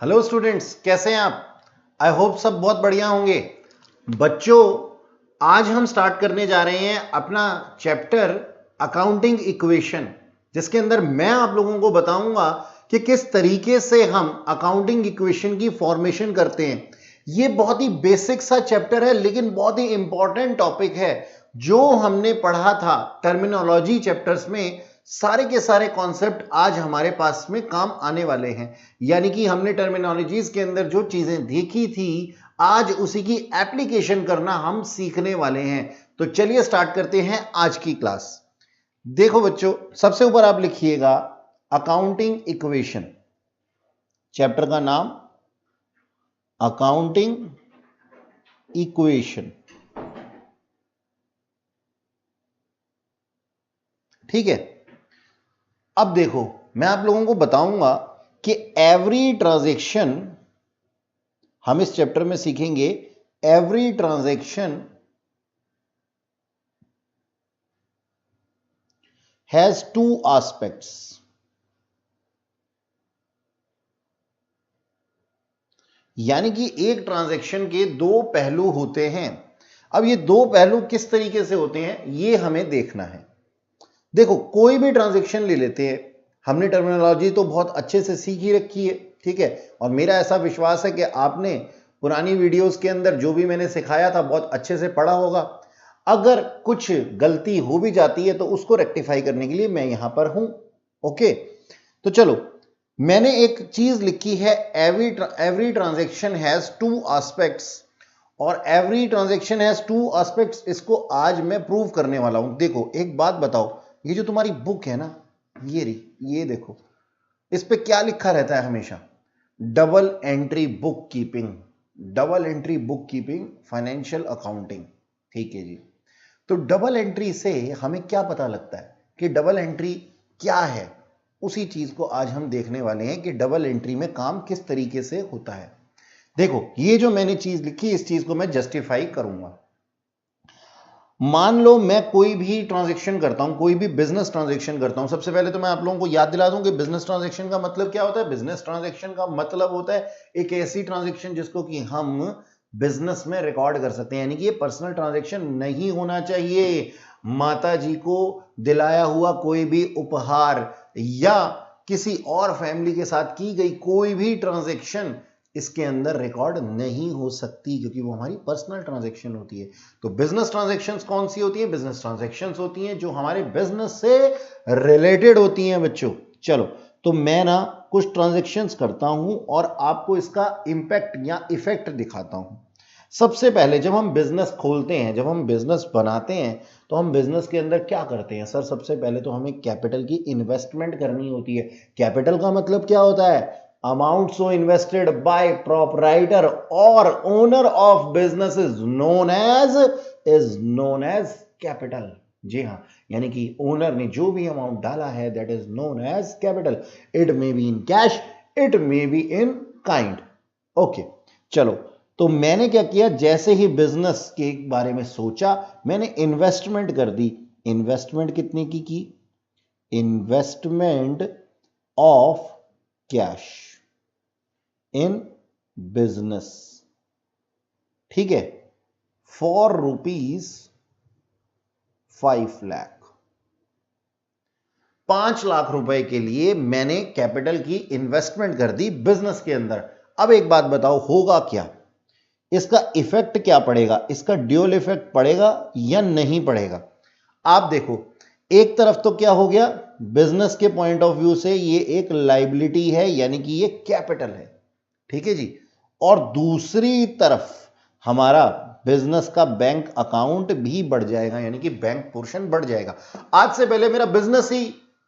Hello students, कैसे हैं आप? आई होप सब बहुत बढ़िया होंगे। बच्चों, आज हम स्टार्ट करने जा रहे हैं अपना चैप्टर अकाउंटिंग इक्वेशन, जिसके अंदर मैं आप लोगों को बताऊंगा कि किस तरीके से हम अकाउंटिंग इक्वेशन की फॉर्मेशन करते हैं। ये बहुत ही बेसिक सा चैप्टर है, लेकिन बहुत ही इंपॉर्टेंट टॉपिक है। जो हमने पढ़ा था टर्मिनोलॉजी चैप्टर्स में, सारे के सारे कॉन्सेप्ट आज हमारे पास में काम आने वाले हैं। यानी कि हमने टर्मिनोलॉजीज के अंदर जो चीजें देखी थी, आज उसी की एप्लीकेशन करना हम सीखने वाले हैं। तो चलिए स्टार्ट करते हैं आज की क्लास। देखो बच्चों, सबसे ऊपर आप लिखिएगा अकाउंटिंग इक्वेशन। चैप्टर का नाम अकाउंटिंग इक्वेशन, ठीक है। अब देखो, मैं आप लोगों को बताऊंगा कि एवरी ट्रांजैक्शन, हम इस चैप्टर में सीखेंगे every transaction has two aspects. यानी कि एक ट्रांजैक्शन के दो पहलू होते हैं। अब ये दो पहलू किस तरीके से होते हैं, ये हमें देखना है। देखो, कोई भी ट्रांजैक्शन ले लेते हैं, हमने टर्मिनोलॉजी तो बहुत अच्छे से सीख ही रखी है, ठीक है। और मेरा ऐसा विश्वास है कि आपने पुरानी वीडियोस के अंदर जो भी मैंने सिखाया था बहुत अच्छे से पढ़ा होगा। अगर कुछ गलती हो भी जाती है तो उसको रेक्टिफाई करने के लिए मैं यहां पर हूं, ओके। तो चलो, मैंने एक चीज लिखी है, every transaction has two aspects, और every transaction has two aspects, इसको आज मैं प्रूव करने वाला हूं। देखो, एक बात बताओ, ये जो तुम्हारी बुक है ना, ये देखो, इस पे क्या लिखा रहता है हमेशा? Double entry book keeping, double entry book keeping financial accounting, ठीक है जी। तो डबल एंट्री से हमें क्या पता लगता है कि डबल एंट्री क्या है? उसी चीज को आज हम देखने वाले हैं कि डबल एंट्री में काम किस तरीके से होता है। देखो, ये जो मैंने चीज लिखी, इस चीज को मैं जस्टिफाई करूंगा। मान लो मैं कोई भी ट्रांजैक्शन करता हूं, कोई भी बिजनेस ट्रांजैक्शन करता हूं। सबसे पहले तो मैं आप लोगों को याद दिला दूं कि बिजनेस ट्रांजैक्शन का मतलब क्या होता है। बिजनेस ट्रांजैक्शन का मतलब होता है एक ऐसी ट्रांजैक्शन जिसको कि हम बिजनेस में रिकॉर्ड कर सकते हैं। यानी कि ये पर्सनल ट्रांजैक्शन नहीं होना चाहिए। माता जी को दिलाया हुआ कोई भी उपहार या किसी और फैमिली के साथ की गई कोई भी ट्रांजैक्शन इसके अंदर रिकॉर्ड नहीं हो सकती, क्योंकि वो हमारी पर्सनल ट्रांजैक्शन होती है। तो बिजनेस ट्रांजैक्शंस कौन सी होती हैं? बिजनेस ट्रांजैक्शंस होती हैं जो हमारे बिजनेस से रिलेटेड होती हैं बच्चों। चलो, तो मैं ना कुछ ट्रांजैक्शंस करता हूं और आपको इसका इंपैक्ट या इफेक्ट दिखाता हूं। सबसे पहले जब हम बिजनेस खोलते हैं, जब हम बिजनेस बनाते हैं, तो हम बिजनेस के अंदर क्या करते हैं सर? सबसे पहले तो हमें कैपिटल की इन्वेस्टमेंट करनी होती है। कैपिटल का मतलब क्या होता है? Amount so invested by proprietor और owner of business is known as capital. जी हाँ, यानी कि ओनर ने जो भी अमाउंट डाला है, that is known as capital. It may be in cash, it may be in kind, okay. चलो, तो मैंने क्या किया, जैसे ही बिजनेस के बारे में सोचा, मैंने इन्वेस्टमेंट कर दी। इन्वेस्टमेंट कितने की? Investment of cash in business, ठीक है, फॉर ₹5 लाख। 5 लाख रुपए के लिए मैंने कैपिटल की इन्वेस्टमेंट कर दी बिजनेस के अंदर। अब एक बात बताओ, होगा क्या? इसका इफेक्ट क्या पड़ेगा? इसका ड्यूअल इफेक्ट पड़ेगा या नहीं पड़ेगा? आप देखो, एक तरफ तो क्या हो गया, बिजनेस के पॉइंट ऑफ व्यू से ये एक लायबिलिटी है, यानी कि ये कैपिटल है, ठीक है जी। और दूसरी तरफ हमारा बिजनेस का बैंक अकाउंट भी बढ़ जाएगा, यानी कि बैंक पोर्शन बढ़ जाएगा। आज से पहले मेरा बिजनेस ही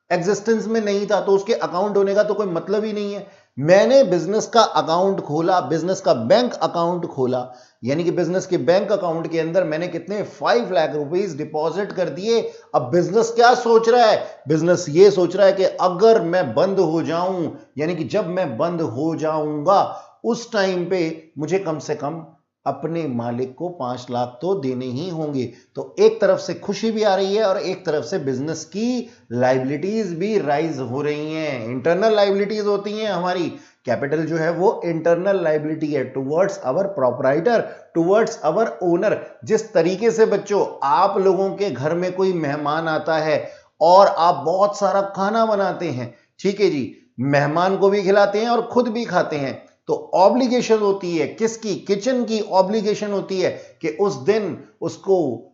एग्जिस्टेंस में नहीं था, तो उसके अकाउंट होने का तो कोई मतलब ही नहीं है। मैंने बिजनेस का अकाउंट खोला, बिजनेस का बैंक अकाउंट खोला, यानी कि बिजनेस के बैंक अकाउंट के अंदर मैंने कितने 5 लाख रुपीस डिपॉजिट कर दिए। अब बिजनेस क्या सोच रहा है? बिजनेस ये सोच रहा है कि अगर मैं बंद हो जाऊं, यानी कि जब मैं बंद हो जाऊंगा, उस टाइम पे मुझे कम से कम अपने मालिक को 5 लाख तो देने ही होंगे। तो एक तरफ से खुशी भी आ रही है और एक तरफ से बिजनेस की लायबिलिटीज भी राइज हो रही हैं। इंटरनल लायबिलिटीज होती हैं हमारी कैपिटल जो है वो इंटरनल लायबिलिटी है towards our proprietor, towards our owner. जिस तरीके से बच्चों आप लोगों के घर में कोई मेहमान आता है और आप बहुत सारा खाना बनाते हैं, ठीक है जी, मेहमान को भी खिलाते हैं और खुद भी खाते हैं, तो ऑब्लिगेशन होती है किसकी? किचन की ऑब्लिगेशन होती है कि उस दिन उसको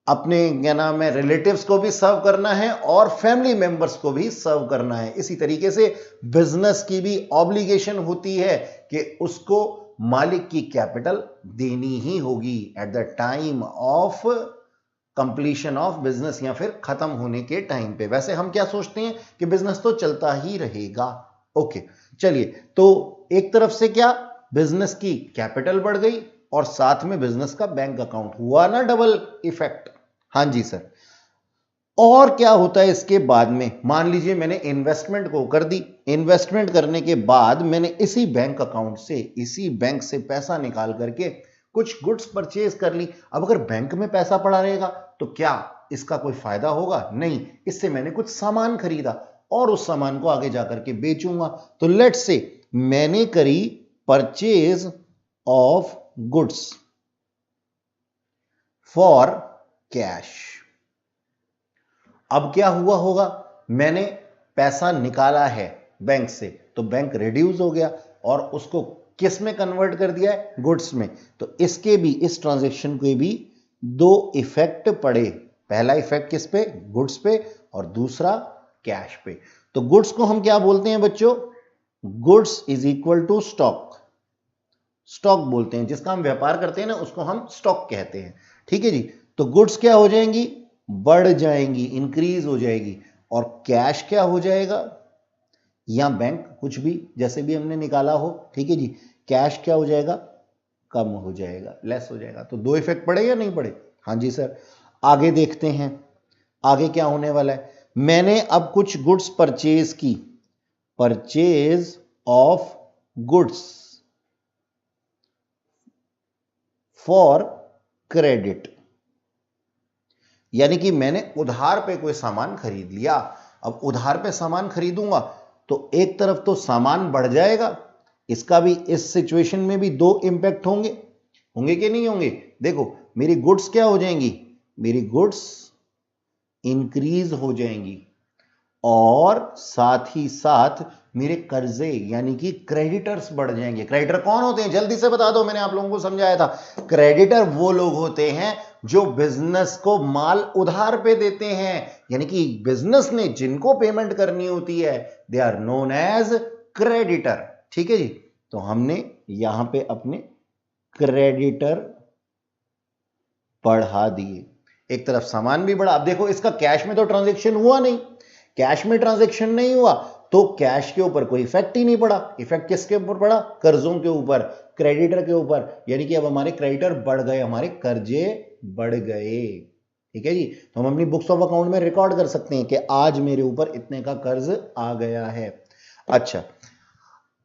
अपने क्या नाम है रिलेटिव्स को भी सर्व करना है और फैमिली मेंबर्स को भी सर्व करना है। इसी तरीके से बिजनेस की भी ऑब्लिगेशन होती है कि उसको मालिक की कैपिटल देनी ही होगी at the time of completion of business, या फिर खत्म होने के टाइम पे। वैसे हम क्या सोचते हैं कि बिजनेस तो चलता ही रहेगा। ओके, चलिए, तो एक तरफ से क्या बिजनेस की कैपिटल बढ़ गई और साथ में बिजनेस का बैंक अकाउंट हुआ ना, डबल इफेक्ट। हाँ जी सर। और क्या होता है इसके बाद में? मान लीजिए मैंने इन्वेस्टमेंट को कर दी, इन्वेस्टमेंट करने के बाद मैंने इसी बैंक अकाउंट से, इसी बैंक से पैसा निकाल करके कुछ गुड्स परचेज कर ली। अब अगर बैंक में पैसा पड़ा रहेगा तो क्या इसका कोई फायदा होगा? नहीं, इससे मैंने कुछ सामान खरीदा और उस सामान को आगे जाकर के बेचूंगा। तो लेट्स से मैंने करी purchase of goods for cash. अब क्या हुआ होगा? मैंने पैसा निकाला है बैंक से, तो बैंक रिड्यूस हो गया और उसको किस में कन्वर्ट कर दिया है? गुड्स में। तो इसके भी, इस ट्रांजैक्शन के भी दो इफेक्ट पड़े। पहला इफेक्ट किस पे? गुड्स पे, और दूसरा कैश पे। तो गुड्स को हम क्या बोलते हैं बच्चों? Goods is equal to stock. Stock बोलते हैं, जिसका हम व्यापार करते हैं ना उसको हम स्टॉक कहते हैं, ठीक है जी। तो गुड्स क्या हो जाएंगी? बढ़ जाएंगी, इंक्रीज हो जाएगी। और कैश क्या हो जाएगा? या बैंक, कुछ भी जैसे भी हमने निकाला हो, ठीक है जी, कैश क्या हो जाएगा? कम हो जाएगा, लेस हो जाएगा। तो दो इफेक्ट पड़े या नहीं पड़े? हाँ जी सर। आगे देखते हैं आगे क्या होने वाला है। मैंने अब कुछ गुड्स परचेज की, purchase of goods for credit, यानी कि मैंने उधार पे कोई सामान खरीद लिया। अब उधार पे सामान खरीदूंगा तो एक तरफ तो सामान बढ़ जाएगा, इसका भी, इस सिचुएशन में भी दो इंपैक्ट होंगे, होंगे कि नहीं होंगे? देखो, मेरी गुड्स क्या हो जाएंगी? मेरी गुड्स इंक्रीज हो जाएंगी और साथ ही साथ मेरे कर्जे यानी कि क्रेडिटर्स बढ़ जाएंगे। क्रेडिटर कौन होते हैं? जल्दी से बता दो, मैंने आप लोगों को समझाया था। क्रेडिटर वो लोग होते हैं जो बिजनेस को माल उधार पे देते हैं, यानी कि बिजनेस ने जिनको पेमेंट करनी होती है, they are known as creditor, ठीक है जी। तो हमने यहां पे अपने क्रेडिटर बढ़ा दिए, एक तरफ सामान भी बढ़ा। अब देखो, इसका कैश में तो ट्रांजैक्शन हुआ नहीं, कैश में ट्रांजैक्शन नहीं हुआ तो कैश के ऊपर कोई इफेक्ट ही नहीं पड़ा। इफेक्ट किसके ऊपर पड़ा? कर्जों के ऊपर, क्रेडिटर के ऊपर, यानी कि अब हमारे क्रेडिटर बढ़ गए, हमारे कर्जे बढ़ गए, ठीक है जी। तो हम अपनी बुक्स ऑफ अकाउंट में रिकॉर्ड कर सकते हैं कि आज मेरे ऊपर इतने का कर्ज आ गया है। अच्छा,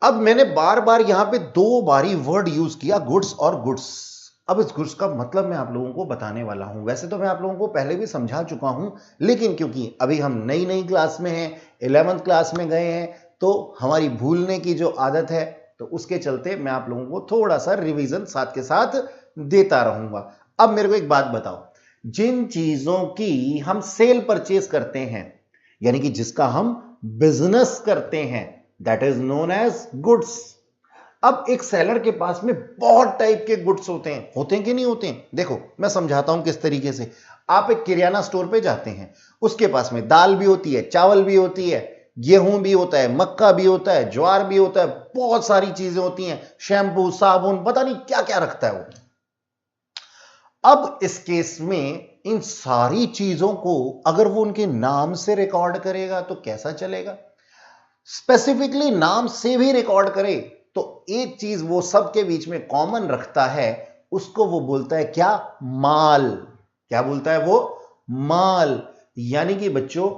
अब मैंने बार बार यहां पे दो बारी वर्ड यूज किया, गुड्स और गुड्स। अब इस गुड्स का मतलब मैं आप लोगों को बताने वाला हूं। वैसे तो मैं आप लोगों को पहले भी समझा चुका हूं, लेकिन क्योंकि अभी हम नई नई क्लास में हैं, 11th क्लास में गए हैं, तो हमारी भूलने की जो आदत है, तो उसके चलते मैं आप लोगों को थोड़ा सा रिवीजन साथ के साथ देता रहूंगा। अब मेरे को एक बात बताओ, जिन चीजों की हम सेल परचेज करते हैं, यानी कि जिसका हम बिजनेस करते हैं, that is known as goods. अब एक सेलर के पास में बहुत टाइप के गुड्स होते हैं कि नहीं होते हैं? देखो, मैं समझाता हूं किस तरीके से। आप एक किराना स्टोर पे जाते हैं, उसके पास में दाल भी होती है, चावल भी होती है, गेहूं भी होता है, मक्का भी होता है, ज्वार भी होता है, बहुत सारी चीजें होती हैं, शैम्पू, साबुन, पता नहीं क्या क्या रखता है वो। अब इस केस में इन सारी चीजों को अगर वो उनके नाम से रिकॉर्ड करेगा तो कैसा चलेगा? स्पेसिफिकली नाम से भी रिकॉर्ड करे तो एक चीज वो सबके बीच में कॉमन रखता है, उसको वो बोलता है क्या? माल। क्या बोलता है वो? माल। यानी कि बच्चों,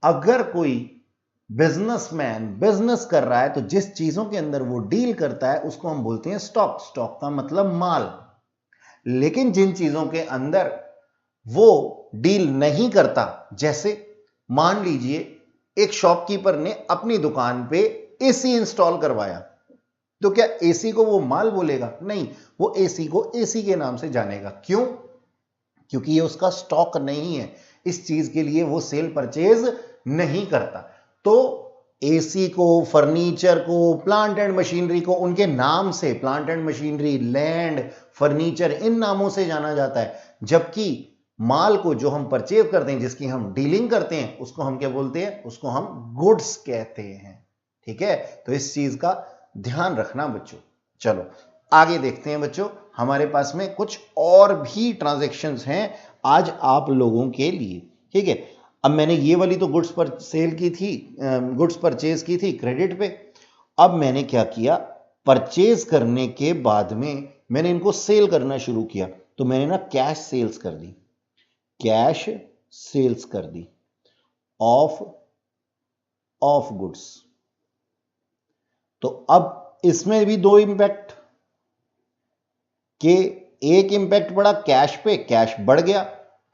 अगर कोई बिजनेसमैन बिजनेस कर रहा है तो जिस चीजों के अंदर वो डील करता है उसको हम बोलते हैं स्टॉक। स्टॉक का मतलब माल। लेकिन जिन चीजों के अंदर वो डील नहीं करता, जैसे मान लीजिए एक शॉपकीपर ने अपनी दुकान पे एसी इंस्टॉल करवाया, तो क्या एसी को वो माल बोलेगा? नहीं, वो एसी को एसी के नाम से जानेगा। क्यों? क्योंकि ये उसका स्टॉक नहीं है, इस चीज के लिए वो सेल परचेज नहीं करता। तो एसी को, फर्नीचर को, प्लांट एंड मशीनरी को उनके नाम से, plant and machinery, land, furniture, इन नामों से जाना जाता है। जबकि माल को जो हम परचेज करते हैं, जिसकी हम डीलिंग करते हैं, उसको हम क्या बोलते हैं? उसको हम गुड्स कहते हैं। ठीक है, तो इस चीज का ध्यान रखना बच्चों। चलो आगे देखते हैं बच्चों, हमारे पास में कुछ और भी ट्रांजैक्शंस हैं आज आप लोगों के लिए। ठीक है, अब मैंने ये वाली तो गुड्स पर सेल की थी, गुड्स परचेज की थी क्रेडिट पे। अब मैंने क्या किया, परचेज करने के बाद में मैंने इनको सेल करना शुरू किया, तो मैंने ना कैश सेल्स कर दी, कैश सेल्स कर दी ऑफ गुड्स। तो अब इसमें भी दो इंपैक्ट के, एक इंपैक्ट पड़ा कैश पे, कैश बढ़ गया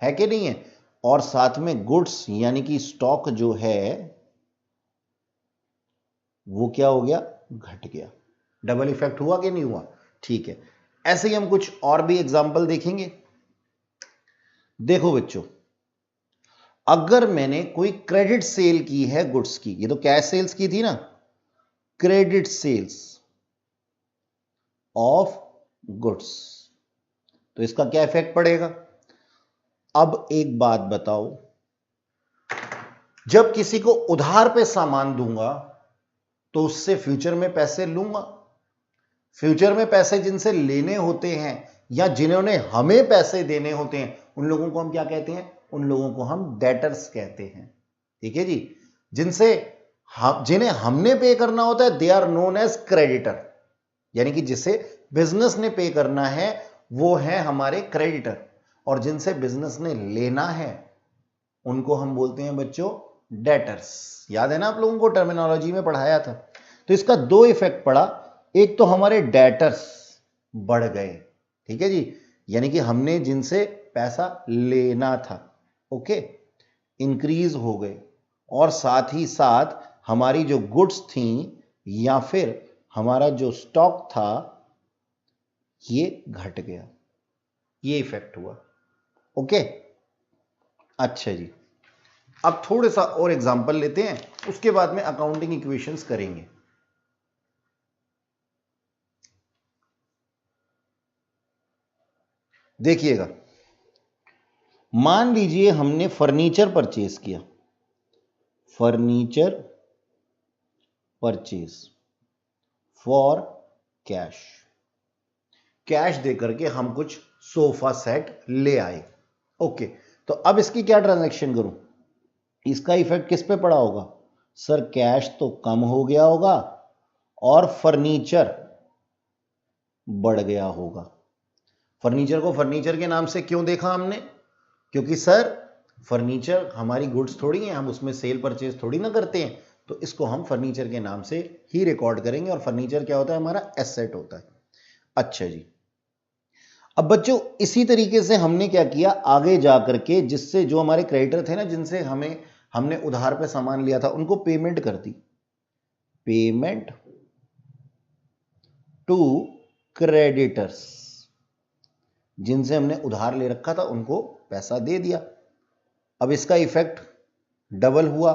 है कि नहीं है, और साथ में गुड्स यानी कि स्टॉक जो है वो क्या हो गया? घट गया। डबल इफेक्ट हुआ कि नहीं हुआ? ठीक है, ऐसे ही हम कुछ और भी एग्जांपल देखेंगे। देखो बच्चों, अगर मैंने कोई क्रेडिट सेल की है गुड्स की, ये तो कैश सेल्स की थी ना, क्रेडिट सेल्स ऑफ गुड्स, तो इसका क्या इफेक्ट पड़ेगा? अब एक बात बताओ, जब किसी को उधार पे सामान दूंगा तो उससे फ्यूचर में पैसे लूंगा। फ्यूचर में पैसे जिनसे लेने होते हैं या जिन्होंने हमें पैसे देने होते हैं, उन लोगों को हम क्या कहते हैं? उन लोगों को हम डेटर्स कहते हैं। ठीक है जी, जिन्हें हमने पे करना होता है, they are known as creditor, यानी कि जिसे बिजनेस ने पे करना है वो है हमारे क्रेडिटर, और जिनसे बिजनेस ने लेना है उनको हम बोलते हैं बच्चों डेटर्स। याद है ना आप लोगों को, टर्मिनोलॉजी में पढ़ाया था। तो इसका दो इफेक्ट पड़ा, एक तो हमारे डेटर्स बढ़ गए, ठीक है जी, यानी कि हमने जिनसे पैसा लेना था, ओके, इंक्रीज हो गए, और साथ ही साथ हमारी जो गुड्स थी या फिर हमारा जो स्टॉक था ये घट गया, ये इफेक्ट हुआ। ओके, अच्छा जी, अब थोड़ा सा और एग्जांपल लेते हैं, उसके बाद में अकाउंटिंग इक्वेशंस करेंगे। देखिएगा, मान लीजिए हमने फर्नीचर परचेज किया, furniture purchase for cash, cash देकर के हम कुछ सोफा सेट ले आए। ओके, तो अब इसकी क्या ट्रांजैक्शन करूं? इसका इफेक्ट किस पे पड़ा होगा? सर कैश तो कम हो गया होगा और फर्नीचर बढ़ गया होगा। फर्नीचर को फर्नीचर के नाम से क्यों देखा हमने? क्योंकि सर फर्नीचर हमारी गुड्स थोड़ी है, हम उसमें सेल परचेज थोड़ी ना करते हैं, तो इसको हम फर्नीचर के नाम से ही रिकॉर्ड करेंगे, और फर्नीचर क्या होता है? हमारा एसेट होता है। अच्छा जी, अब बच्चों इसी तरीके से हमने क्या किया, आगे जाकर के जिससे जो हमारे क्रेडिटर थे ना, जिनसे हमने उधार पे सामान लिया था, उनको पेमेंट कर दी, पेमेंट टू क्रेडिटर्स, जिनसे हमने उधार ले रखा था उनको पैसा दे दिया। अब इसका इफेक्ट डबल हुआ,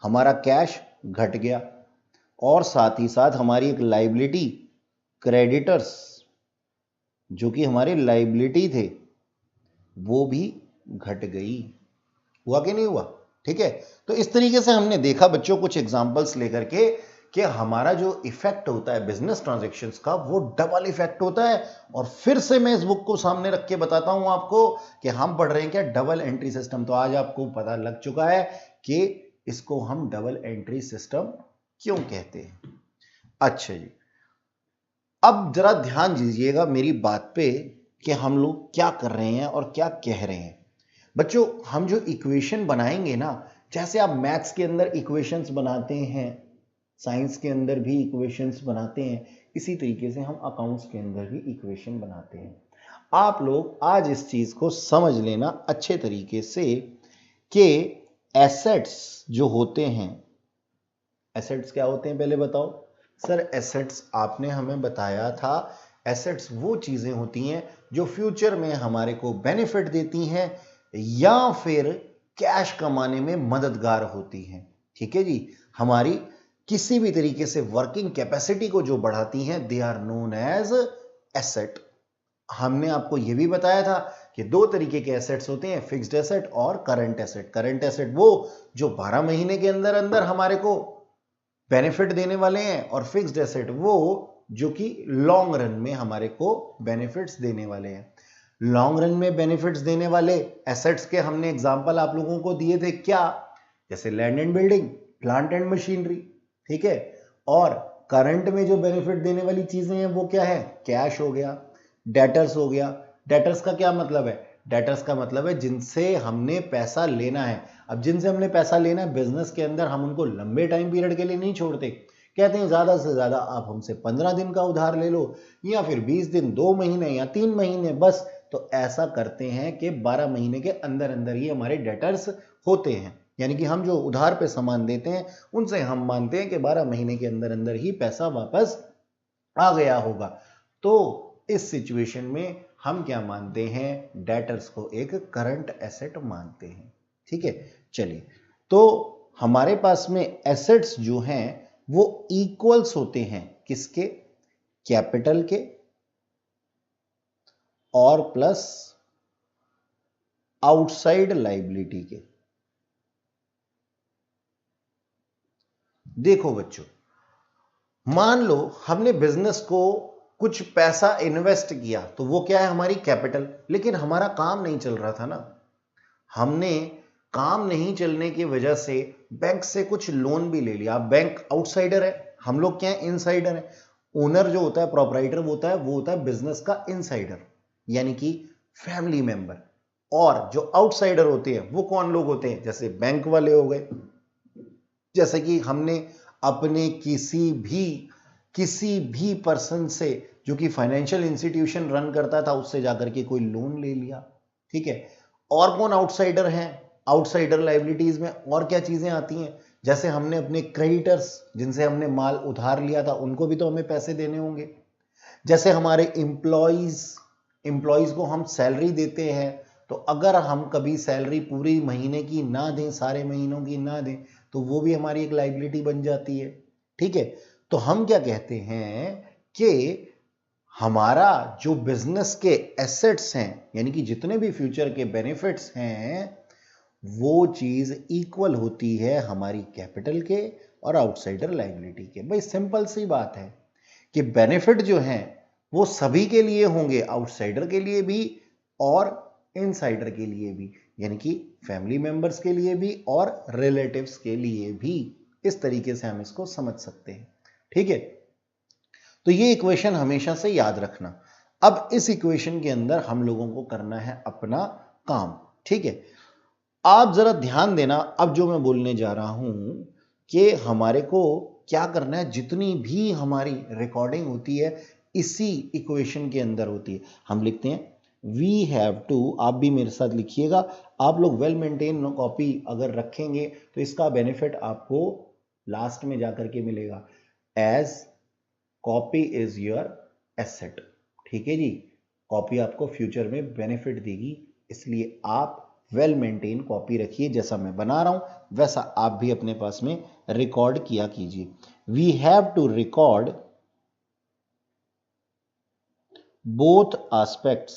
हमारा कैश घट गया, और साथ ही साथ हमारी एक लायबिलिटी क्रेडिटर्स, जो कि हमारे लायबिलिटी थे, वो भी घट गई। हुआ कि नहीं हुआ? ठीक है, तो इस तरीके से हमने देखा बच्चों कुछ एग्जांपल्स लेकर के कि हमारा जो इफेक्ट होता है बिजनेस ट्रांजैक्शंस का, वो डबल इफेक्ट होता है। और फिर से मैं इस बुक को सामने रख के बताता हूं आपको कि हम पढ़ रहे हैं क्या? Double entry system. तो आज आपको पता लग चुका है कि इसको हम डबल एंट्री सिस्टम क्यों कहते हैं। अच्छा जी, अब जरा ध्यान दीजिएगा मेरी बात पे कि हम लोग क्या कर रहे हैं और क्या कह रहे हैं। बच्चों हम जो इक्वेशन बनाएंगे ना, जैसे आप मैथ्स के अंदर इक्वेशंस बनाते हैं, साइंस के अंदर भी इक्वेशंस बनाते हैं, इसी तरीके से हम अकाउंट्स के अंदर भी इक्वेशन बनाते हैं। आप लोग आज इस चीज को समझ लेना अच्छे तरीके से कि एसेट्स जो होते हैं, एसेट्स क्या होते हैं पहले बताओ सर। एसेट्स आपने हमें बताया था, एसेट्स वो चीजें होती हैं जो फ्यूचर में हमारे को बेनिफिट देती हैं या फिर कैश कमाने में मददगार होती हैं। ठीक है जी, हमारी किसी भी तरीके से वर्किंग कैपेसिटी को जो बढ़ाती हैं, they are known as asset. हमने आपको यह भी बताया था कि दो तरीके के एसेट्स होते हैं, फिक्स्ड एसेट और करंट एसेट। करंट एसेट वो जो 12 महीने के अंदर अंदर हमारे को बेनिफिट देने वाले हैं, और फिक्स्ड एसेट वो जो कि लॉन्ग रन में हमारे को बेनिफिट्स देने वाले हैं। लॉन्ग रन में बेनिफिट्स देने वाले एसेट्स के हमने एग्जांपल आप लोगों को दिए थे क्या, जैसे land and building, plant and machinery. ठीक है, और करंट में जो बेनिफिट देने वाली चीजें हैं वो क्या है, कैश हो गया, डेटर्स हो गया। डेटर्स का क्या मतलब है, डेटर्स का मतलब है जिनसे हमने पैसा लेना है। अब जिनसे हमने पैसा लेना है बिजनेस के अंदर हम उनको लंबे टाइम पीरियड के लिए नहीं छोड़ते, कहते हैं ज्यादा से ज्यादा आप हमसे 15 दिन का उधार ले लो या फिर 20 दिन, 2 महीने या 3 महीने बस। तो ऐसा करते हैं कि 12 महीने के अंदर अंदर ही हमारे डेटर्स होते हैं, यानी कि हम जो उधार पे सामान देते हैं उनसे हम मानते हैं कि 12 महीने के अंदर अंदर ही पैसा वापस आ गया होगा। तो इस सिचुएशन में हम क्या मानते हैं, डेटर्स को एक करंट एसेट मानते हैं। ठीक है, चलिए, तो हमारे पास में एसेट्स जो हैं वो इक्वल्स होते हैं किसके, कैपिटल के और प्लस आउटसाइड लायबिलिटी के। देखो बच्चों, मान लो हमने बिजनेस को कुछ पैसा इन्वेस्ट किया तो वो क्या है, हमारी कैपिटल, लेकिन हमारा काम नहीं चल रहा था ना। हमने काम नहीं चलने की वजह से बैंक से कुछ लोन भी ले लिया। बैंक आउटसाइडर है, हम लोग क्या है, इनसाइडर है। ओनर जो होता है, प्रोपराइटर वो होता है बिजनेस का इनसाइडर, यानी कि फैमिली मेंबर। और जो आउटसाइडर होते हैं वो कौन लोग होते हैं, जैसे बैंक वाले हो गए। जैसे कि हमने अपने किसी भी पर्सन से जो कि फाइनेंशियल इंस्टीट्यूशन रन करता था उससे जाकर के कोई लोन ले लिया। ठीक है, और कौन आउटसाइडर हैं, आउटसाइडर लायबिलिटीज में और क्या चीजें आती हैं, जैसे हमने अपने क्रेडिटर्स जिनसे हमने माल उधार लिया था उनको भी तो हमें पैसे देने होंगे। जैसे हमारे एम्प्लॉयज को हम सैलरी देते हैं, तो अगर हम कभी सैलरी पूरी महीने की ना दें, सारे महीनों की ना दें, तो वो भी हमारी एक लायबिलिटी बन जाती है। ठीक है, तो हम क्या कहते हैं कि हमारा जो बिजनेस के एसेट्स हैं, यानी कि जितने भी फ्यूचर के बेनिफिट्स हैं, वो चीज इक्वल होती है हमारी कैपिटल के और आउटसाइडर लायबिलिटी के। भाई सिंपल सी बात है कि बेनिफिट जो हैं वो सभी के लिए होंगे, आउटसाइडर के लिए भी और इनसाइडर के लिए भी, यानी कि फैमिली मेंबर्स के लिए भी और रिलेटिव्स के लिए भी। इस तरीके से हम इसको समझ सकते हैं। ठीक है, तो ये इक्वेशन हमेशा से याद रखना। अब इस इक्वेशन के अंदर हम लोगों को करना है अपना काम। ठीक है, आप जरा ध्यान देना, अब जो मैं बोलने जा रहा हूं कि हमारे को क्या करना है, जितनी भी हमारी रिकॉर्डिंग होती है इसी इक्वेशन के अंदर होती है। हम लिखते हैं वी हैव टू, आप भी मेरे साथ लिखिएगा, आप लोग वेल मेंटेन कॉपी अगर रखेंगे तो इसका बेनिफिट आपको लास्ट में जाकर के मिलेगा। As copy is your asset. ठीक है जी, कॉपी आपको फ्यूचर में बेनिफिट देगी, इसलिए आप वेल मेंटेन कॉपी रखिए। जैसा मैं बना रहा हूं वैसा आप भी अपने पास में रिकॉर्ड किया कीजिए। We have to record both aspects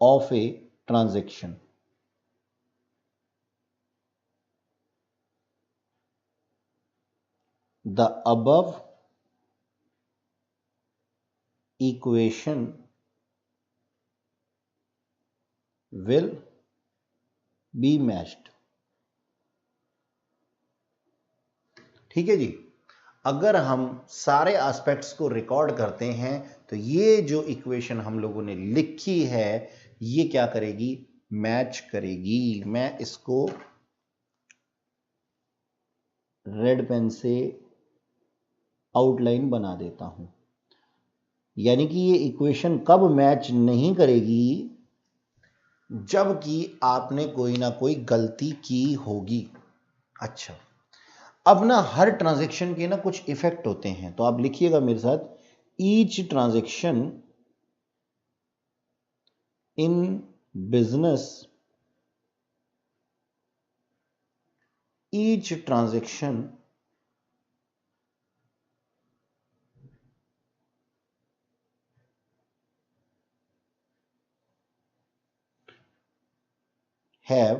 of a transaction. The above equation will be matched. ठीक है जी, अगर हम सारे एस्पेक्ट्स को रिकॉर्ड करते हैं तो ये जो इक्वेशन हम लोगों ने लिखी है ये क्या करेगी, मैच करेगी। मैं इसको रेड पेन से आउटलाइन बना देता हूं, यानी कि ये इक्वेशन कब मैच नहीं करेगी, जबकि आपने कोई ना कोई गलती की होगी। अच्छा, अब ना हर ट्रांजैक्शन के ना कुछ इफेक्ट होते हैं, तो आप लिखिएगा मेरे साथ, each transaction in business, each transaction have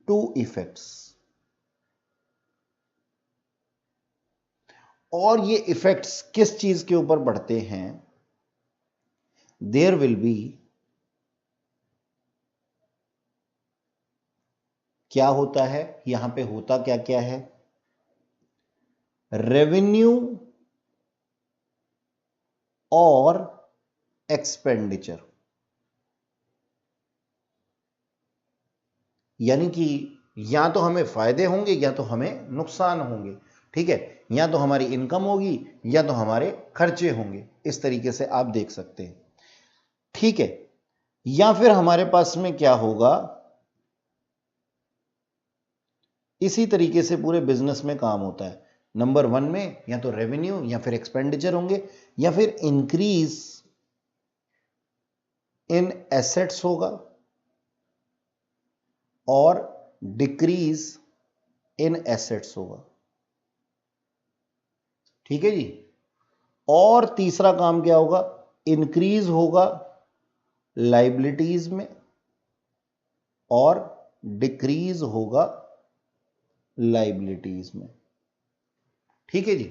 two effects. और ये इफेक्ट्स किस चीज के ऊपर पड़ते हैं? देयर विल बी, क्या होता है यहां पे, होता क्या क्या है, रेवेन्यू और एक्सपेंडिचर। यानी कि या तो हमें फायदे होंगे या तो हमें नुकसान होंगे, ठीक है, या तो हमारी इनकम होगी या तो हमारे खर्चे होंगे, इस तरीके से आप देख सकते हैं, ठीक है। या फिर हमारे पास में क्या होगा, इसी तरीके से पूरे बिजनेस में काम होता है। नंबर 1 में या तो रेवेन्यू या फिर एक्सपेंडिचर होंगे, या फिर इंक्रीज इन एसेट्स होगा और डिक्रीज इन एसेट्स होगा, ठीक है जी। और तीसरा काम क्या होगा, इंक्रीज होगा लाइबिलिटीज में और डिक्रीज होगा लाइबिलिटीज में, ठीक है जी।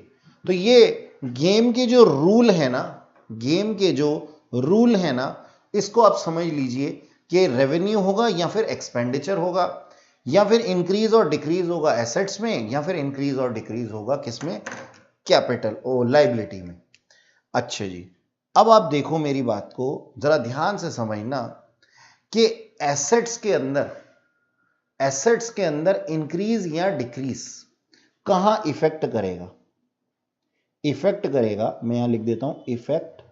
तो ये गेम के जो रूल है ना, गेम के जो रूल है ना, इसको आप समझ लीजिए कि रेवेन्यू होगा या फिर एक्सपेंडिचर होगा, या फिर इंक्रीज और डिक्रीज होगा एसेट्स में, या फिर इंक्रीज और डिक्रीज होगा किसमें, कैपिटल ओ लाइबिलिटी में। अच्छा जी, अब आप देखो मेरी बात को जरा ध्यान से समझना कि एसेट्स के अंदर इंक्रीज या डिक्रीज कहां इफेक्ट करेगा। इफेक्ट करेगा, मैं यहां लिख देता हूं, इफेक्ट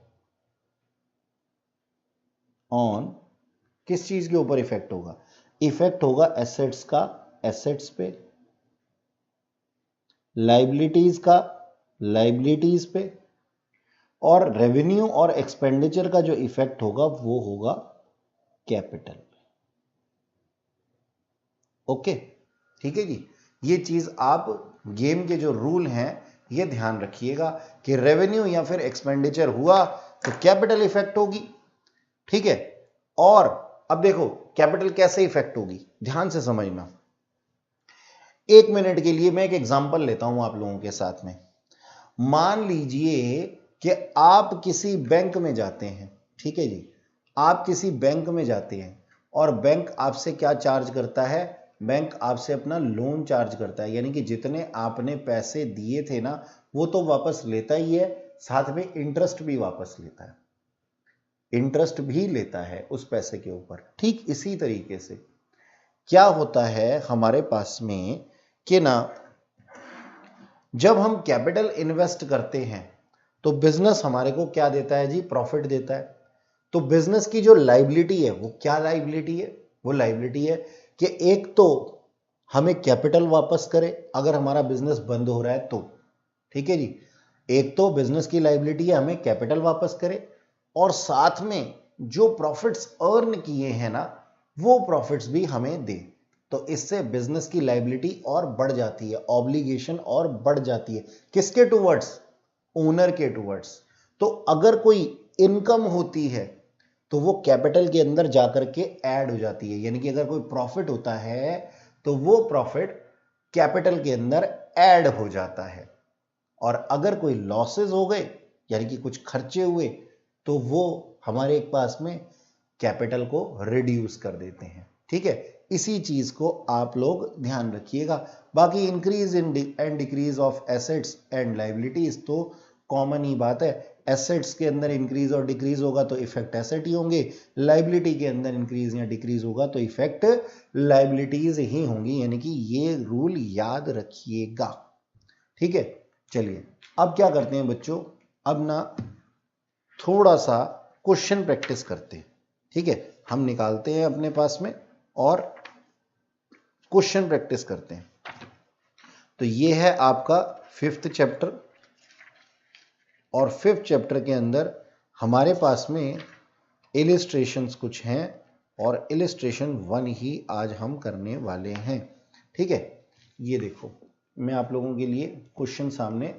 ऑन, किस चीज के ऊपर इफेक्ट होगा, इफेक्ट होगा एसेट्स का एसेट्स पे, लाइबिलिटीज का लाइबिलिटीज पे, और रेवेन्यू और एक्सपेंडिचर का जो इफेक्ट होगा वो होगा कैपिटल पे। ओके, ठीक है जी। ये चीज आप गेम के जो रूल हैं ये ध्यान रखिएगा कि रेवेन्यू या फिर एक्सपेंडिचर हुआ तो कैपिटल इफेक्ट होगी, ठीक है। और अब देखो कैपिटल कैसे इफेक्ट होगी, ध्यान से समझना। 1 मिनट के लिए मैं एक एग्जांपल लेता हूं आप लोगों के साथ में। मान लीजिए कि आप किसी बैंक में जाते हैं, ठीक है जी, आप किसी बैंक में जाते हैं और बैंक आपसे क्या चार्ज करता है, बैंक आपसे अपना लोन चार्ज करता है, यानी कि जितने आपने पैसे दिए थे ना वो तो वापस लेता ही है, साथ में इंटरेस्ट भी वापस लेता है, इंटरेस्ट भी लेता है उस पैसे के ऊपर। ठीक इसी तरीके से क्या होता है हमारे पास में कि ना, जब हम कैपिटल इन्वेस्ट करते हैं तो बिजनेस हमारे को क्या देता है जी, प्रॉफिट देता है। तो बिजनेस की जो लायबिलिटी है वो क्या लायबिलिटी है, वो लायबिलिटी है कि एक तो हमें कैपिटल वापस करे अगर हमारा बिजनेस बंद हो रहा है तो, ठीक है जी। एक तो बिजनेस की लायबिलिटी है हमें कैपिटल वापस करे, और साथ में जो प्रॉफिट्स अर्न किए हैं ना वो प्रॉफिट्स भी हमें दे। तो इससे बिजनेस की लायबिलिटी और बढ़ जाती है, ऑब्लिगेशन और बढ़ जाती है, किसके टुवर्ड्स, ओनर के टुवर्ड्स। तो अगर कोई इनकम होती है तो वो कैपिटल के अंदर जाकर के ऐड हो जाती है, यानी कि अगर कोई प्रॉफिट होता है तो वो प्रॉफिट कैपिटल के अंदर ऐड हो जाता है, और अगर कोई लॉसेस हो गए यानी कि कुछ खर्चे हुए तो वो हमारे पास में कैपिटल को रिड्यूस कर देते हैं, ठीक है। इसी चीज को आप लोग ध्यान रखिएगा। बाकी increase and decrease of assets and liabilities तो कॉमन ही बात है, एसेट्स के अंदर इंक्रीज और डिक्रीज होगा तो इफेक्ट एसेट ही होंगे, लायबिलिटी के अंदर इंक्रीज या डिक्रीज होगा तो इफेक्ट लायबिलिटीज ही होंगी, यानी कि ये रूल याद रखिएगा, ठीक है। चलिए अब क्या करते हैं बच्चों, अब ना थोड़ा सा क्वेश्चन प्रैक्टिस करते हैं, ठीक है। हम निकालते हैं अपने पास में और क्वेश्चन प्रैक्टिस करते हैं। तो ये है आपका 5th चैप्टर और 5th चैप्टर के अंदर हमारे पास में इलिस्ट्रेशंस कुछ हैं और इलिस्ट्रेशन 1 ही आज हम करने वाले हैं। ठीक है, ये देखो मैं आप लोगों के लिए क्वेश्चन सामने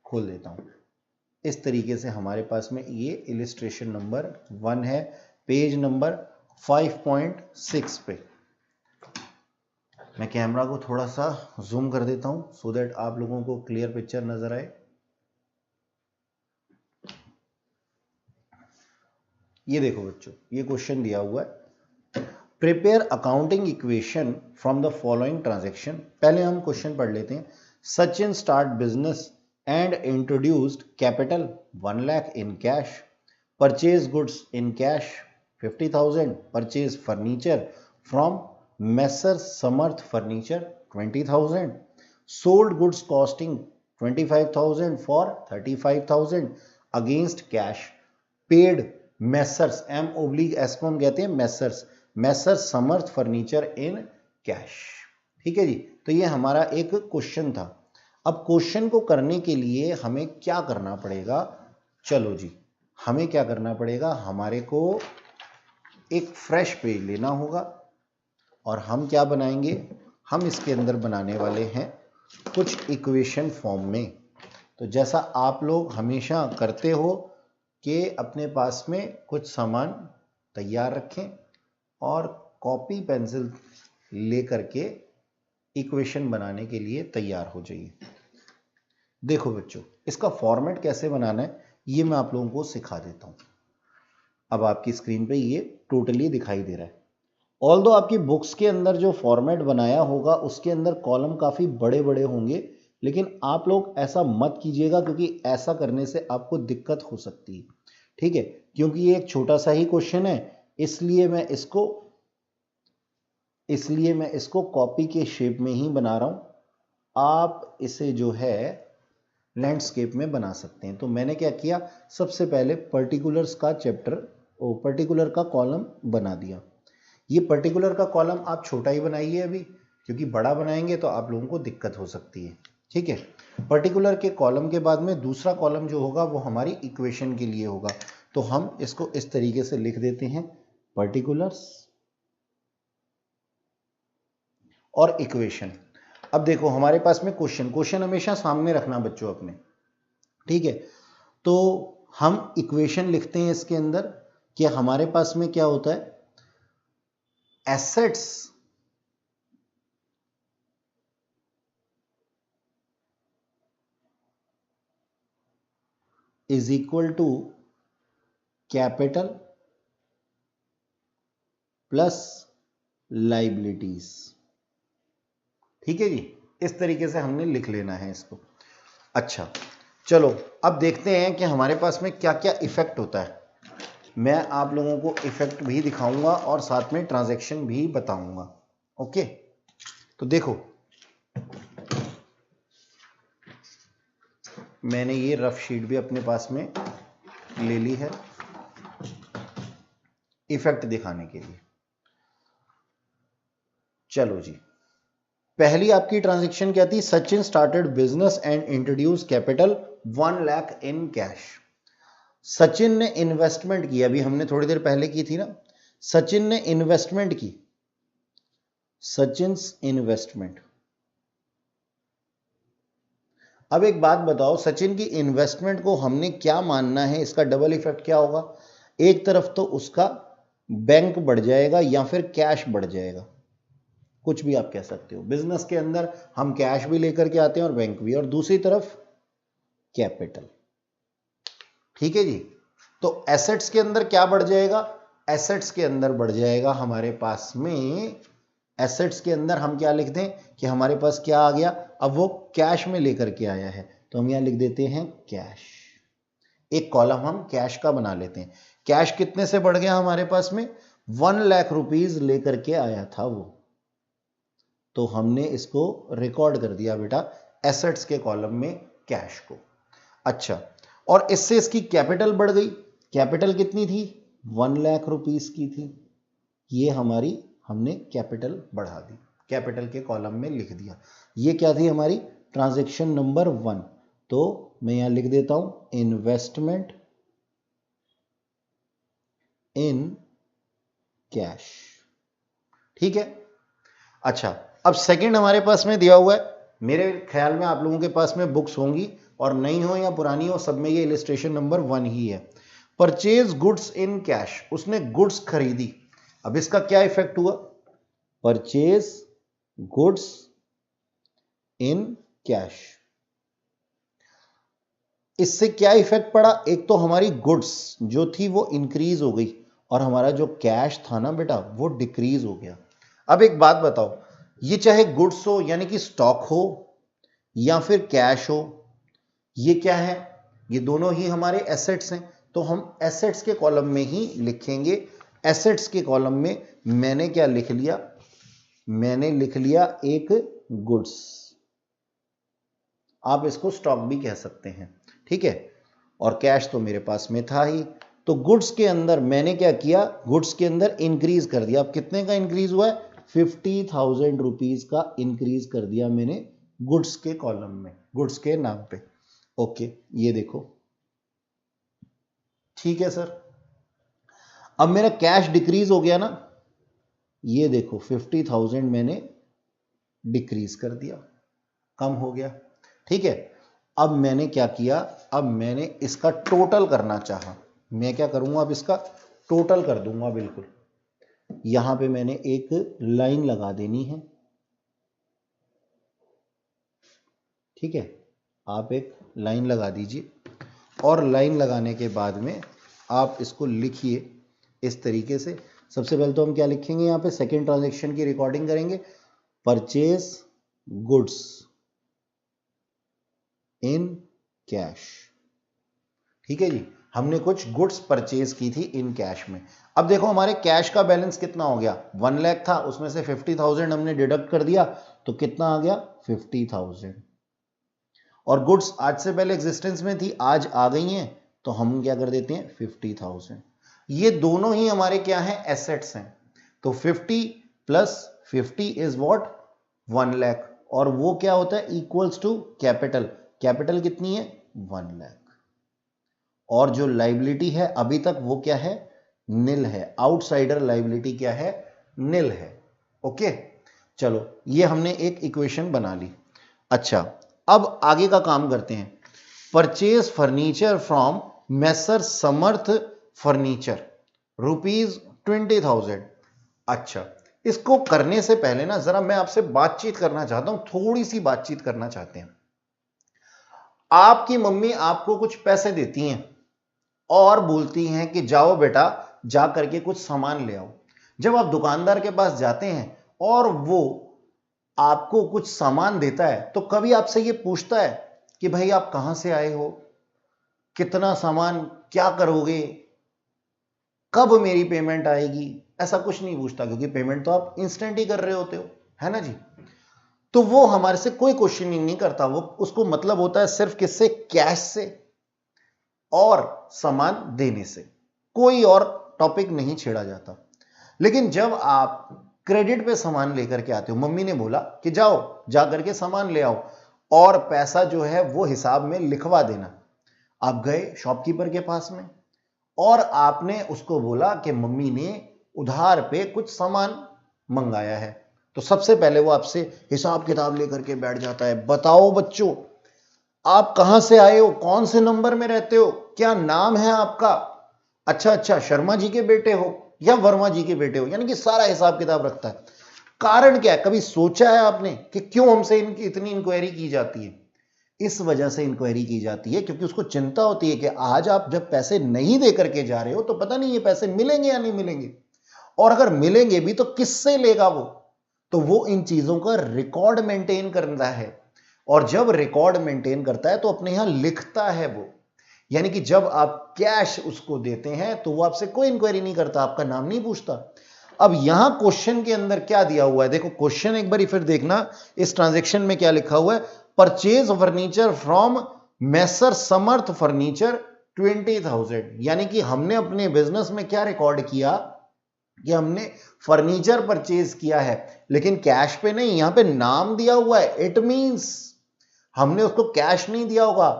खोल देता हूं। इस तरीके से हमारे पास में ये इलिस्ट्रेशन नंबर 1 है, पेज नंबर 5.6 पे। मैं कैमरा को थोड़ा सा जूम कर देता हूं सो दैट आप लोगों को क्लियर पिक्चर नजर आए। ये देखो बच्चों, ये क्वेश्चन दिया हुआ है, prepare accounting equation from the following transaction. पहले हम क्वेश्चन पढ़ लेते हैं। Sachin start business and introduced capital 1 lakh in cash, purchase goods in cash 50,000, purchase furniture from Messrs Samarth furniture 20,000, sold goods costing 25,000 for 35,000 against cash, paid Messrs M/S को हम कहते हैं Messrs Samarth furniture in cash. ठीक है जी, तो ये हमारा एक क्वेश्चन था। अब क्वेश्चन को करने के लिए हमें क्या करना पड़ेगा? चलो जी, हमें क्या करना पड़ेगा, हमारे को एक फ्रेश पेज लेना होगा और हम क्या बनाएंगे, हम इसके अंदर बनाने वाले हैं कुछ इक्वेशन फॉर्म में। तो जैसा आप लोग हमेशा करते हो कि अपने पास में कुछ सामान तैयार रखें और कॉपी पेंसिल लेकर के इक्वेशन बनाने के लिए तैयार हो जाइए। देखो बच्चों, इसका फॉर्मेट कैसे बनाना है ये मैं आप लोगों को सिखा देता हूं। अब आपकी स्क्रीन पे ये टोटली दिखाई दे रहा है। ऑल्दो आपकी बुक्स के अंदर जो फॉर्मेट बनाया होगा उसके अंदर कॉलम काफी बड़े बड़े होंगे, लेकिन आप लोग ऐसा मत कीजिएगा क्योंकि ऐसा करने से आपको दिक्कत हो सकती है। ठीक है, क्योंकि ये एक छोटा सा ही क्वेश्चन है, इसलिए मैं इसको कॉपी के शेप में ही बना रहा हूं। आप इसे जो है लैंडस्केप में बना सकते हैं। तो मैंने क्या किया, सबसे पहले पर्टिकुलर्स का पर्टिकुलर का कॉलम बना दिया। ये पर्टिकुलर का कॉलम आप छोटा ही बनाइए अभी, क्योंकि बड़ा बनाएंगे तो आप लोगों को दिक्कत हो सकती है। ठीक है, पर्टिकुलर के कॉलम के बाद में दूसरा कॉलम जो होगा वो हमारी इक्वेशन के लिए होगा। तो हम इसको इस तरीके से लिख देते हैं, पर्टिकुलर्स और इक्वेशन। अब देखो हमारे पास में क्वेश्चन हमेशा सामने रखना बच्चों अपने। ठीक है, तो हम इक्वेशन लिखते हैं इसके अंदर कि हमारे पास में क्या होता है, assets is equal to capital plus liabilities. ठीक है जी, इस तरीके से हमने लिख लेना है इसको। अच्छा चलो अब देखते हैं कि हमारे पास में क्या क्या इफेक्ट होता है। मैं आप लोगों को इफेक्ट भी दिखाऊंगा और साथ में ट्रांजैक्शन भी बताऊंगा। ओके, तो देखो मैंने ये रफ शीट भी अपने पास में ले ली है इफेक्ट दिखाने के लिए। चलो जी, पहली आपकी ट्रांजैक्शन क्या थी, Sachin started business and introduce capital 1 lakh in cash. Sachin ने इन्वेस्टमेंट की, अभी हमने थोड़ी देर पहले की थी ना, सचिन ने इन्वेस्टमेंट की, सचिन्स इन्वेस्टमेंट। अब एक बात बताओ, सचिन की इन्वेस्टमेंट को हमने क्या मानना है, इसका डबल इफेक्ट क्या होगा, एक तरफ तो उसका बैंक बढ़ जाएगा या फिर कैश बढ़ जाएगा, कुछ भी आप कह सकते हो। बिजनेस के अंदर हम कैश भी लेकर के आते हैं और बैंक भी, और दूसरी तरफ कैपिटल। ठीक है जी, तो एसेट्स के अंदर क्या बढ़ जाएगा, एसेट्स के अंदर बढ़ जाएगा हमारे पास में, एसेट्स के अंदर हम क्या लिख दें कि हमारे पास क्या आ गया, अब वो कैश में लेकर के आया है तो हम यहां लिख देते हैं कैश। एक कॉलम हम कैश का बना लेते हैं। कैश कितने से बढ़ गया हमारे पास में, 1 लाख रुपीज लेकर के आया था वो, तो हमने इसको रिकॉर्ड कर दिया बेटा एसेट्स के कॉलम में कैश को। अच्छा, और इससे इसकी कैपिटल बढ़ गई, कैपिटल कितनी थी, 1 लाख रुपीस की थी। ये हमारी हमने कैपिटल बढ़ा दी, कैपिटल के कॉलम में लिख दिया। ये क्या थी हमारी ट्रांजैक्शन नंबर 1। तो मैं यहां लिख देता हूं इन्वेस्टमेंट इन कैश। ठीक है। अच्छा, अब सेकंड हमारे पास में दिया हुआ है, मेरे ख्याल में आप लोगों के पास में बुक्स होंगी और नहीं हो या पुरानी हो, सब में ये इलिस्ट्रेशन नंबर 1 ही है। परचेज गुड्स इन कैश, उसने गुड्स खरीदी। अब इसका क्या इफेक्ट हुआ, परचेज गुड्स इन कैश, इससे क्या इफेक्ट पड़ा, एक तो हमारी गुड्स जो थी वो इंक्रीज हो गई और हमारा जो कैश था ना बेटा वो डिक्रीज हो गया। अब एक बात बताओ, ये चाहे गुड्स हो यानी कि स्टॉक हो या फिर कैश हो, ये क्या है, ये दोनों ही हमारे एसेट्स हैं। तो हम एसेट्स के कॉलम में ही लिखेंगे। एसेट्स के कॉलम में मैंने क्या लिख लिया, मैंने लिख लिया एक गुड्स, आप इसको स्टॉक भी कह सकते हैं। ठीक है, और कैश तो मेरे पास में था ही, तो गुड्स के अंदर मैंने क्या किया, गुड्स के अंदर इंक्रीज कर दिया। अब कितने का इंक्रीज हुआ है, 50,000 रुपीज का इंक्रीज कर दिया मैंने गुड्स के कॉलम में, गुड्स के नाम पे। ओके, ये देखो, ठीक है सर। अब मेरा कैश डिक्रीज हो गया ना, ये देखो 50,000 मैंने डिक्रीज कर दिया, कम हो गया। ठीक है, अब मैंने क्या किया, अब मैंने इसका टोटल करना चाहा। मैं क्या करूंगा, अब इसका टोटल कर दूंगा। बिल्कुल, यहां पे मैंने एक लाइन लगा देनी है। ठीक है, आप एक लाइन लगा दीजिए और लाइन लगाने के बाद में आप इसको लिखिए इस तरीके से। सबसे पहले तो हम क्या लिखेंगे, यहां पे सेकेंड ट्रांजैक्शन की रिकॉर्डिंग करेंगे, परचेज गुड्स इन कैश। ठीक है जी, हमने कुछ गुड्स परचेज की थी इन कैश में। अब देखो हमारे कैश का बैलेंस कितना हो गया, 1 लाख था, उसमें से 50,000 हमने डिडक्ट कर दिया तो कितना आ गया, 50,000। और गुड्स आज से पहले एग्जिस्टेंस में थी, आज आ गई हैं, तो हम क्या कर देते हैं 50,000। ये दोनों ही हमारे क्या हैं, एसेट्स हैं। तो 50 प्लस 50 इज व्हाट, 1 लाख, और वो क्या होता है, इक्वल्स टू कैपिटल। कैपिटल कितनी है, 1 लाख। और जो लाइबिलिटी है अभी तक वो क्या है, निल है। आउटसाइडर लाइबिलिटी क्या है, निल है। ओके, चलो ये हमने एक इक्वेशन बना ली। अच्छा, अब आगे का काम करते हैं। Purchase furniture from masher Samarth furniture ₹20,000। अच्छा, इसको करने से पहले ना जरा मैं आपसे बातचीत करना चाहता हूं, थोड़ी सी बातचीत करना चाहते हैं। आपकी मम्मी आपको कुछ पैसे देती हैं और बोलती हैं कि जाओ बेटा जा करके कुछ सामान ले आओ। जब आप दुकानदार के पास जाते हैं और वो आपको कुछ सामान देता है तो कभी आपसे ये पूछता है कि भाई आप कहां से आए हो, कितना सामान, क्या करोगे, कब मेरी पेमेंट आएगी, ऐसा कुछ नहीं पूछता, क्योंकि पेमेंट तो आप इंस्टेंट ही कर रहे होते हो, है ना जी। तो वो हमारे से कोई क्वेश्चनिंग नहीं करता, वो उसको मतलब होता है सिर्फ किससे, कैश से और सामान देने से, कोई और टॉपिक नहीं छेड़ा जाता। लेकिन जब आप क्रेडिट पे सामान लेकर के आते हो, मम्मी ने बोला कि जाओ जा करके सामान ले आओ और पैसा जो है वो हिसाब में लिखवा देना। आप गए शॉपकीपर के पास में और आपने उसको बोला कि मम्मी ने उधार पे कुछ सामान मंगाया है, तो सबसे पहले वो आपसे हिसाब किताब लेकर के बैठ जाता है। बताओ बच्चों, आप कहां से आए हो, कौन से नंबर में रहते हो, क्या नाम है आपका, अच्छा शर्मा जी के बेटे हो या वर्मा जी के बेटे हो, यानी कि सारा हिसाब किताब रखता है। कारण क्या है, कभी सोचा है आपने कि क्यों हमसे इनकी इतनी इंक्वायरी की जाती है? इस वजह से इंक्वायरी की जाती है क्योंकि उसको चिंता होती है कि आज आप जब पैसे नहीं दे करके जा रहे हो तो पता नहीं ये पैसे मिलेंगे या नहीं मिलेंगे, और अगर मिलेंगे भी तो किससे लेगा वो। तो वो इन चीजों का रिकॉर्ड मेंटेन करता है, और जब रिकॉर्ड मेंटेन करता है तो अपने यहां लिखता है वो। यानी कि जब आप कैश उसको देते हैं तो वो आपसे कोई इंक्वायरी नहीं करता, आपका नाम नहीं पूछता। अब यहां क्वेश्चन के अंदर क्या दिया हुआ है, देखो क्वेश्चन एक बार फिर देखना, इस ट्रांजैक्शन में क्या लिखा हुआ है, purchase furniture from masher Samarth furniture 20,000। यानी कि हमने अपने बिजनेस में क्या रिकॉर्ड किया, कि हमने फर्नीचर परचेज किया है, लेकिन कैश पे नहीं, यहां पे नाम दिया हुआ है। इट मींस हमने उसको कैश नहीं दिया होगा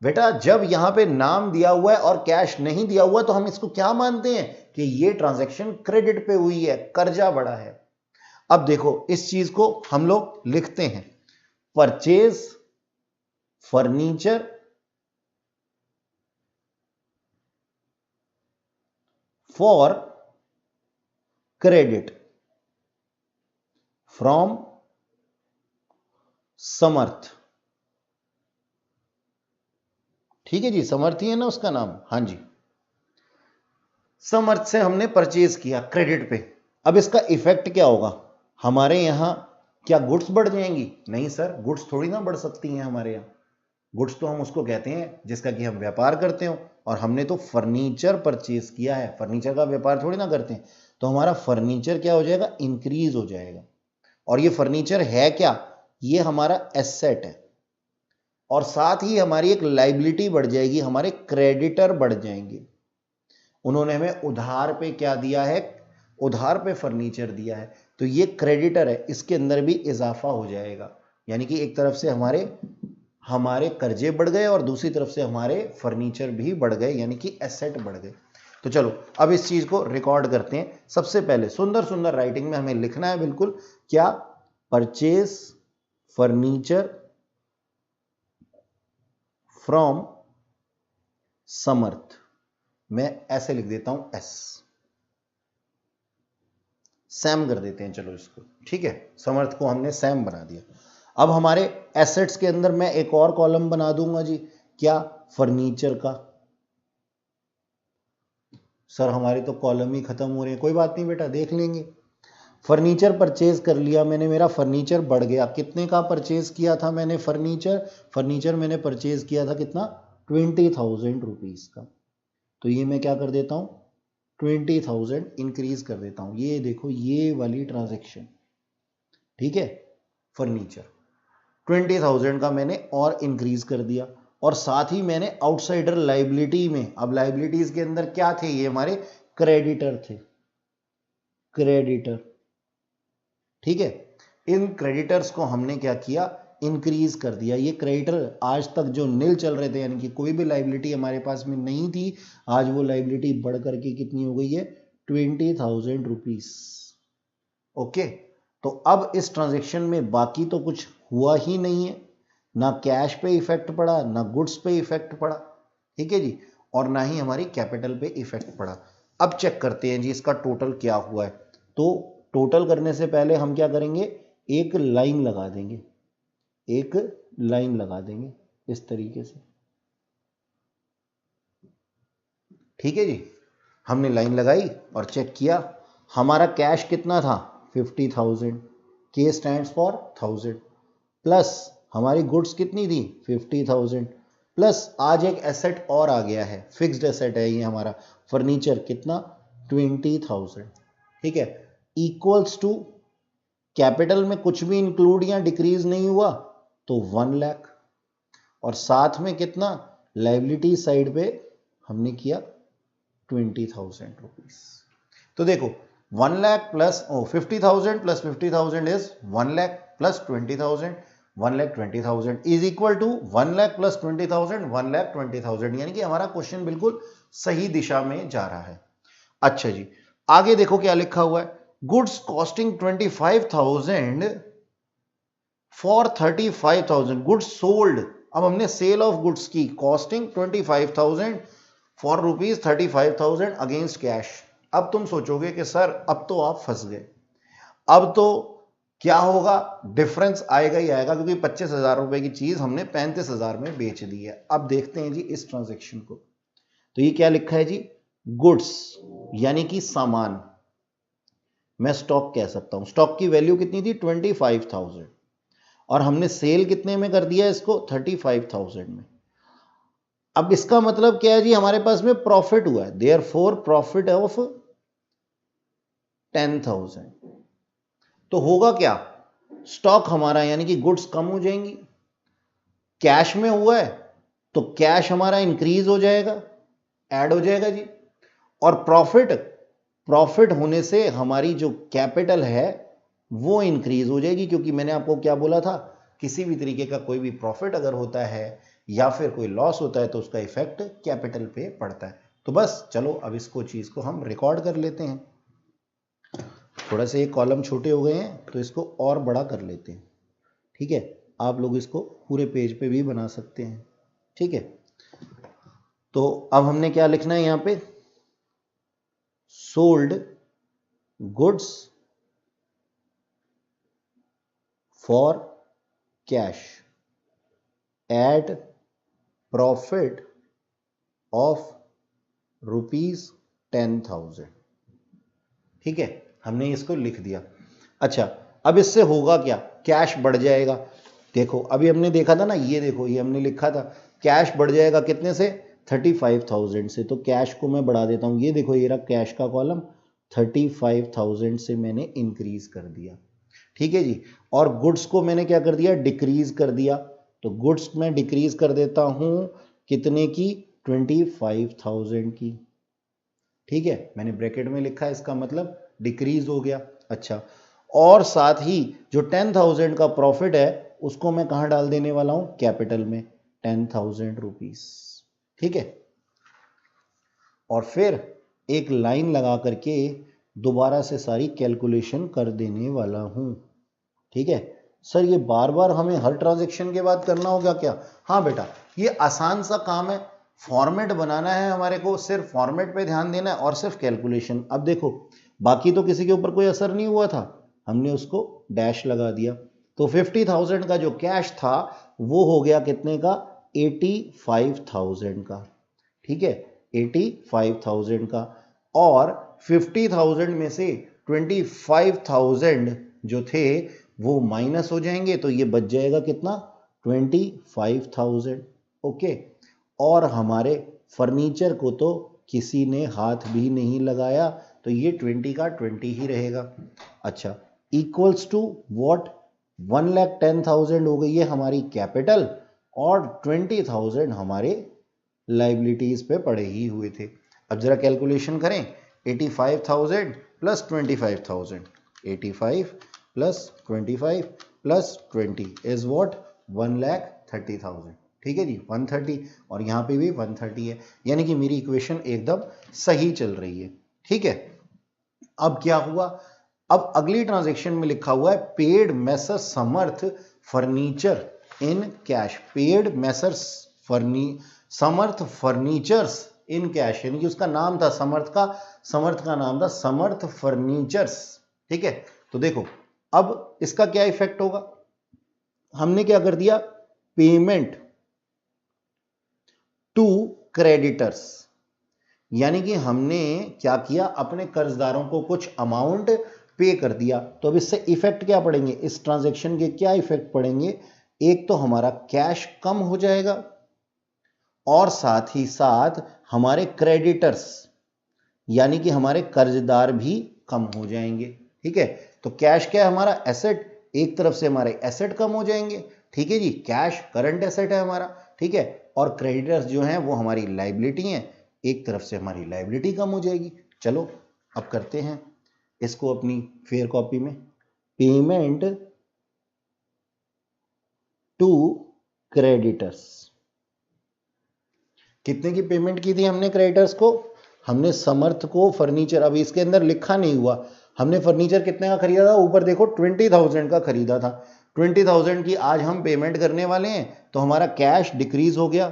बेटा। जब यहां पे नाम दिया हुआ है और कैश नहीं दिया हुआ, तो हम इसको क्या मानते हैं कि ये ट्रांजैक्शन क्रेडिट पे हुई है, कर्जा बढ़ा है। अब देखो इस चीज को हम लोग लिखते हैं, purchase furniture for credit from Samarth. ठीक है जी, समर्थ ही है ना उसका नाम, हाँ जी। समर्थ से हमने परचेज किया क्रेडिट पे। अब इसका इफेक्ट क्या होगा, हमारे यहां क्या गुड्स बढ़ जाएंगी? नहीं सर, गुड्स थोड़ी ना बढ़ सकती हैं हमारे यहां। गुड्स तो हम उसको कहते हैं जिसका कि हम व्यापार करते हो, और हमने तो फर्नीचर परचेज किया है, फर्नीचर का व्यापार थोड़ी ना करते हैं। तो हमारा फर्नीचर क्या हो जाएगा, इंक्रीज हो जाएगा। और ये फर्नीचर है क्या, ये हमारा एसेट है, और साथ ही हमारी एक लाइबिलिटी बढ़ जाएगी, हमारे क्रेडिटर बढ़ जाएंगे। उन्होंने हमें उधार पे क्या दिया है, उधार पे फर्नीचर दिया है, तो ये क्रेडिटर है, इसके अंदर भी इजाफा हो जाएगा। यानी कि एक तरफ से हमारे कर्जे बढ़ गए और दूसरी तरफ से हमारे फर्नीचर भी बढ़ गए, यानी कि एसेट बढ़ गए। तो चलो अब इस चीज को रिकॉर्ड करते हैं। सबसे पहले सुंदर सुंदर राइटिंग में हमें लिखना है बिल्कुल क्या, परचेज फर्नीचर फ्रॉम समर्थ। मैं ऐसे लिख देता हूं, एस, सैम कर देते हैं चलो इसको, ठीक है। समर्थ को हमने सैम बना दिया। अब हमारे एसेट्स के अंदर मैं एक और कॉलम बना दूंगा जी, क्या, फर्नीचर का। सर हमारे तो कॉलम ही खत्म हो रहे हैं, कोई बात नहीं बेटा, देख लेंगे। फर्नीचर परचेज कर लिया मैंने, मेरा फर्नीचर बढ़ गया। कितने का परचेज किया था मैंने फर्नीचर मैंने परचेज किया था कितना, 20,000 रुपीज का। तो ये मैं क्या कर देता हूं, 20,000 इंक्रीज कर देता हूं। ये देखो ये वाली ट्रांजैक्शन, ठीक है, फर्नीचर 20,000 का मैंने और इंक्रीज कर दिया। और साथ ही मैंने आउटसाइडर लाइबिलिटी में, अब लाइबिलिटीज के अंदर क्या थे, ये हमारे क्रेडिटर थे, क्रेडिटर, ठीक है। इन क्रेडिटर्स को हमने क्या किया, इंक्रीज कर दिया। ये क्रेडिटर आज तक जो नील चल रहे थे, यानी कि कोई भी लाइबिलिटी हमारे पास में नहीं थी, आज वो लाइबिलिटी बढ़ करके कितनी हो गई है, 20,000 रुपीज। ओके, तो अब इस ट्रांजेक्शन में बाकी तो कुछ हुआ ही नहीं है, ना कैश पे इफेक्ट पड़ा, ना गुड्स पे इफेक्ट पड़ा, ठीक है जी, और ना ही हमारी कैपिटल पे इफेक्ट पड़ा। अब चेक करते हैं जी इसका टोटल क्या हुआ है। तो टोटल करने से पहले हम क्या करेंगे, एक लाइन लगा देंगे, एक लाइन लगा देंगे इस तरीके से, ठीक है जी। हमने लाइन लगाई और चेक किया, हमारा कैश कितना था, 50,000, के स्टैंड्स फॉर 1000, प्लस हमारी गुड्स कितनी थी, 50,000, प्लस आज एक एसेट और आ गया है, फिक्स्ड एसेट है ये हमारा, फर्नीचर, कितना, 20,000, ठीक है, इक्वल्स टू, कैपिटल में कुछ भी इंक्लूड या डिक्रीज नहीं हुआ तो 1 लाख, और साथ में कितना, लाइबिलिटी साइड पे हमने किया 20,000 रुपीज। तो देखो 1 lakh plus 50,000 plus 50,000 is 1 lakh plus 20,000, 1,20,000 is equal to 1 lakh plus 20,000, 1,20,000, यानी कि हमारा क्वेश्चन बिल्कुल सही दिशा में जा रहा है। अच्छा जी, आगे देखो क्या लिखा हुआ है, goods costing 25,000 for 35,000 goods sold. अब हमने सेल ऑफ गुड्स की, costing 25,000 for rupees 35,000 against cash. अब तुम सोचोगे कि सर अब तो आप फंस गए, अब तो क्या होगा, डिफरेंस आएगा ही आएगा, क्योंकि 25,000 रुपए की चीज हमने 35,000 में बेच दी है। अब देखते हैं जी इस ट्रांजेक्शन को। तो ये क्या लिखा है जी, गुड्स यानी कि सामान, मैं स्टॉक कह सकता हूं, स्टॉक की वैल्यू कितनी थी, 25,000, और हमने सेल कितने में कर दिया इसको, 35,000 में। अब इसका मतलब क्या है जी, हमारे पास में प्रॉफिट हुआ है, देयरफॉर प्रॉफिट ऑफ 10,000। तो होगा क्या, स्टॉक हमारा यानी कि गुड्स कम हो जाएंगी, कैश में हुआ है तो कैश हमारा इंक्रीज हो जाएगा, ऐड हो जाएगा जी, और प्रॉफिट प्रॉफिट होने से हमारी जो कैपिटल है वो इंक्रीज हो जाएगी, क्योंकि मैंने आपको क्या बोला था, किसी भी तरीके का कोई भी प्रॉफिट अगर होता है या फिर कोई लॉस होता है तो उसका इफेक्ट कैपिटल पे पड़ता है। तो बस चलो अब इसको चीज को हम रिकॉर्ड कर लेते हैं। थोड़ा से ये कॉलम छोटे हो गए हैं तो इसको और बड़ा कर लेते हैं। ठीक है, आप लोग इसको पूरे पेज पे भी बना सकते हैं। ठीक है, तो अब हमने क्या लिखना है यहां पे, sold goods for cash at profit of ₹10,000। ठीक है, हमने इसको लिख दिया। अच्छा, अब इससे होगा क्या, कैश बढ़ जाएगा। देखो अभी हमने देखा था ना, ये देखो ये हमने लिखा था कैश बढ़ जाएगा कितने से, 35,000 से। तो कैश को मैं बढ़ा देता हूं, ये देखो ये रहा कैश का कॉलम, 35,000 से मैंने इंक्रीज कर दिया। ठीक है जी, और गुड्स को मैंने क्या कर दिया, डिक्रीज कर दिया। तो गुड्स में डिक्रीज कर देता हूं कितने की, 25,000 की। ठीक है, मैंने ब्रैकेट में लिखा है, इसका मतलब डिक्रीज हो गया। अच्छा, और साथ ही जो 10,000 का प्रॉफिट है उसको मैं कहां डाल देने वाला हूं, कैपिटल में, 10,000 रुपीज। ठीक है, और फिर एक लाइन लगा करके दोबारा से सारी कैलकुलेशन कर देने वाला हूं। ठीक है सर, ये बार बार हमें हर ट्रांजैक्शन के बाद करना होगा क्या? हाँ बेटा, ये आसान सा काम है। फॉर्मेट बनाना है हमारे को, सिर्फ फॉर्मेट पे ध्यान देना है और सिर्फ कैलकुलेशन। अब देखो बाकी तो किसी के ऊपर कोई असर नहीं हुआ था, हमने उसको डैश लगा दिया। तो 50,000 का जो कैश था वो हो गया कितने का, 85,000 का। ठीक है, 85,000 का, और 50,000 में से 25,000 जो थे वो माइनस हो जाएंगे, तो ये बच जाएगा कितना, 25,000। ओके, और हमारे फर्नीचर को तो किसी ने हाथ भी नहीं लगाया, तो ये 20 का 20 ही रहेगा। अच्छा, इक्वल्स टू व्हाट, 1,10,000 हो गई है हमारी कैपिटल, और 20,000 हमारे लाइबिलिटीज पे पड़े ही हुए थे। अब जरा कैलकुलेशन करें, 85,000 plus 25,000, 85 plus 25 plus 20 is what, 1,30,000। ठीक है जी, 130, और यहां पे भी 130 है, यानी कि मेरी इक्वेशन एकदम सही चल रही है। ठीक है, अब क्या हुआ, अब अगली ट्रांजैक्शन में लिखा हुआ है paid masher Samarth furniture in cash, paid masher Samarth furnitures in cash, यानी कि उसका नाम था समर्थ का नाम था समर्थ फर्नीचर्स। ठीक है, तो देखो अब इसका क्या इफेक्ट होगा, हमने क्या कर दिया, पेमेंट टू क्रेडिटर्स, यानी कि हमने क्या किया, अपने कर्जदारों को कुछ अमाउंट पे कर दिया। तो अब इससे इफेक्ट क्या पड़ेंगे, इस ट्रांजैक्शन के क्या इफेक्ट पड़ेंगे, एक तो हमारा कैश कम हो जाएगा, और साथ ही साथ हमारे क्रेडिटर्स यानी कि हमारे कर्जदार भी कम हो जाएंगे। ठीक है, तो कैश क्या है, हमारा एसेट, एक तरफ से हमारे एसेट कम हो जाएंगे। ठीक है जी, कैश करंट एसेट है हमारा। ठीक है, और क्रेडिटर्स जो हैं वो हमारी लाइबिलिटी हैं, एक तरफ से हमारी लाइबिलिटी कम हो जाएगी। चलो अब करते हैं इसको अपनी फेयर कॉपी में, पेमेंट टू क्रेडिटर्स, कितने की पेमेंट की थी हमने क्रेडिटर्स को, हमने समर्थ को फर्नीचर, अभी इसके अंदर लिखा नहीं हुआ, हमने फर्नीचर कितने का खरीदा था, ऊपर देखो 20,000 का खरीदा था, 20,000 की आज हम पेमेंट करने वाले हैं, तो हमारा कैश डिक्रीज हो गया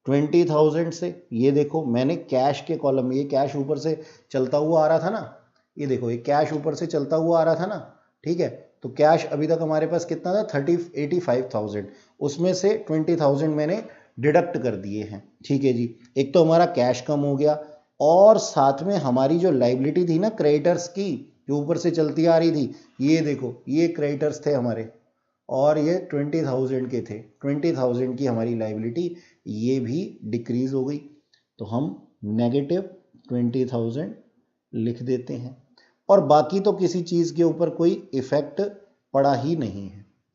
20,000 से। ये देखो मैंने कैश के कॉलम में, ये कैश ऊपर से चलता हुआ आ रहा था ना, ये देखो ये कैश ऊपर से चलता हुआ आ रहा था ना। ठीक है, तो कैश अभी तक हमारे पास कितना था, 85,000, उसमें से 20,000 मैंने डिडक्ट कर दिए हैं। ठीक है जी, एक तो हमारा कैश कम हो गया, और साथ में हमारी जो लाइबिलिटी थी ना क्रेडिटर्स की, जो ऊपर से चलती आ रही थी, ये देखो ये क्रेडिटर्स थे हमारे, और ये 20,000 के थे, 20,000 की हमारी लाइबिलिटी ये भी डिक्रीज हो गई, तो हम -20,000 लिख देते हैं, और बाकी तो किसी चीज के ऊपर कोई इफेक्ट पड़ा ही नहीं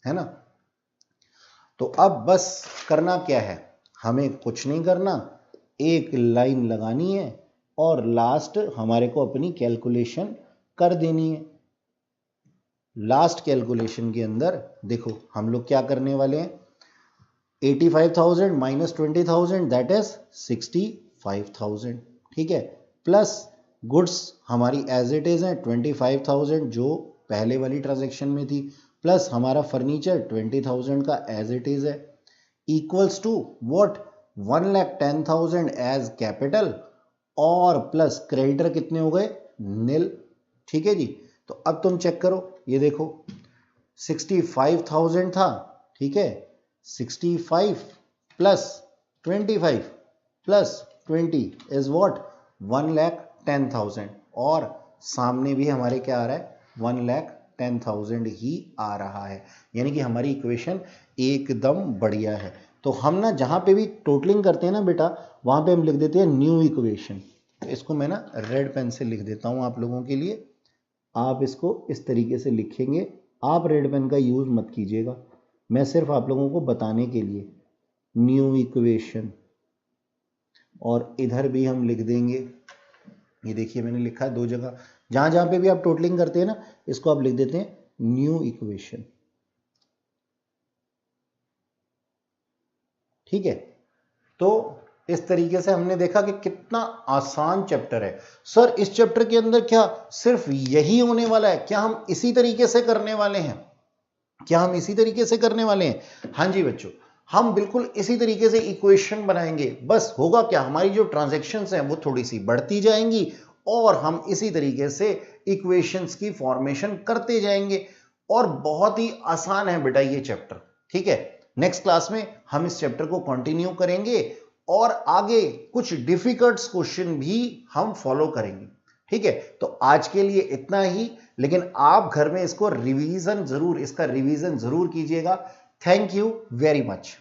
है ना। तो अब बस करना क्या है, हमें कुछ नहीं करना, एक लाइन लगानी है और लास्ट हमारे को अपनी कैलकुलेशन कर देनी है। लास्ट कैलकुलेशन के अंदर देखो हम लोग क्या करने वाले हैं, 85,000 माइनस 20,000 दैट इज 65,000, ठीक है, प्लस गुड्स हमारी एज इट इज है 25,000 जो पहले वाली ट्रांजैक्शन में थी, प्लस हमारा फर्नीचर 20,000 का एज इट इज है, equals to what 1,10,000 as capital और प्लस क्रेडिटर कितने हो गए, नील, ठीक है जी। तो अब तुम चेक करो, ये देखो 65,000 था, ठीक है, 65 प्लस 25 प्लस 20 इज व्हाट 1,10,000 और सामने भी हमारे क्या आ रहा है 1,10,000 ही आ रहा है, यानी कि हमारी इक्वेशन एकदम बढ़िया है। तो हम ना जहां पे भी टोटलिंग करते हैं ना बेटा, वहां पे हम लिख देते हैं न्यू इक्वेशन। तो इसको मैं ना रेड पेन से लिख देता हूं आप लोगों के लिए, आप इसको इस तरीके से लिखेंगे, आप रेड पेन का यूज मत कीजिएगा, मैं सिर्फ आप लोगों को बताने के लिए न्यू इक्वेशन। और इधर भी हम लिख देंगे, ये देखिए मैंने लिखा है दो जगह, जहां जहां पे भी आप टोटलिंग करते हैं ना इसको आप लिख देते हैं न्यू इक्वेशन, ठीक है। तो इस तरीके से हमने देखा कि कितना आसान चैप्टर है। सर इस चैप्टर के अंदर क्या सिर्फ यही होने वाला है, क्या हम इसी तरीके से करने वाले हैं, क्या हम इसी तरीके से करने वाले हैं? हाँ जी बच्चों, हम बिल्कुल इसी तरीके से इक्वेशन बनाएंगे। बस होगा क्या, हमारी जो ट्रांजैक्शंस हैं वो थोड़ी सी बढ़ती जाएंगी और हम इसी तरीके से इक्वेशंस की फॉर्मेशन करते जाएंगे। और बहुत ही आसान है बेटा ये चैप्टर, ठीक है। नेक्स्ट क्लास में हम इस चैप्टर को कंटिन्यू करेंगे और आगे कुछ डिफिकल्ट क्वेश्चन भी हम फॉलो करेंगे, ठीक है। तो आज के लिए इतना ही, लेकिन आप घर में इसको रिवीजन जरूर, इसका रिवीजन जरूर कीजिएगा। Thank you very much.